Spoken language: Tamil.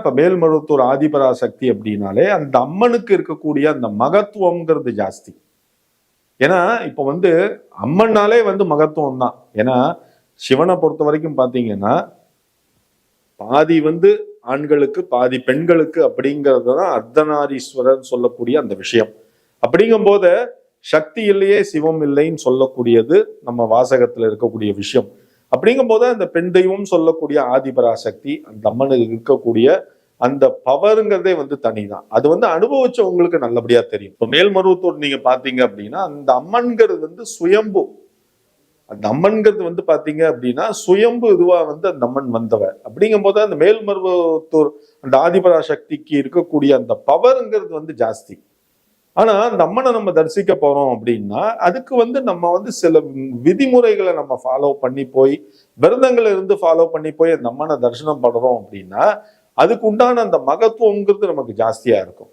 இப்ப மேல்மருவத்தூர் ஆதிபராசக்தி அப்படின்னாலே அந்த அம்மனுக்கு இருக்கக்கூடிய அந்த மகத்துவம்ங்கிறது ஜாஸ்தி. ஏன்னா இப்ப அம்மன்னாலே மகத்துவம் தான். ஏன்னா சிவனை பொறுத்த வரைக்கும் பாத்தீங்கன்னா பாதி ஆண்களுக்கு பாதி பெண்களுக்கு அப்படிங்கிறது தான் அர்த்தநாரீஸ்வரர் சொல்லக்கூடிய அந்த விஷயம். அப்படிங்கும் போது சக்தி இல்லையே சிவம் இல்லைன்னு சொல்லக்கூடியது நம்ம வாசகத்துல இருக்கக்கூடிய விஷயம். அப்படிங்கும் போது அந்த பெண் தெய்வம் சொல்லக்கூடிய ஆதிபராசக்தி அந்த அம்மனுக்கு இருக்கக்கூடிய அந்த பவருங்கிறதே தனிதான். அது அனுபவிச்சவங்களுக்கு நல்லபடியா தெரியும். இப்போ மேல்மருவத்தூர் நீங்க பாத்தீங்க அப்படின்னா அந்த அம்மன்கிறது சுயம்பு. அந்த அம்மன்கிறது பாத்தீங்க அப்படின்னா சுயம்பு இதுவா அந்த அம்மன் வந்தவ. அப்படிங்கும் போது அந்த மேல்மருவத்தூர் அந்த ஆதிபராசக்திக்கு இருக்கக்கூடிய அந்த பவருங்கிறது ஜாஸ்தி. ஆனா அந்த அம்மனை நம்ம தரிசிக்க போறோம் அப்படின்னா அதுக்கு நம்ம சில விதிமுறைகளை நம்ம ஃபாலோ பண்ணி போய் விரதங்களை இருந்து ஃபாலோ பண்ணி போய் அந்த அம்மனை தரிசனம் பண்றோம் அப்படின்னா அதுக்கு உண்டான அந்த மகத்துவங்கிறது நமக்கு ஜாஸ்தியா இருக்கும்.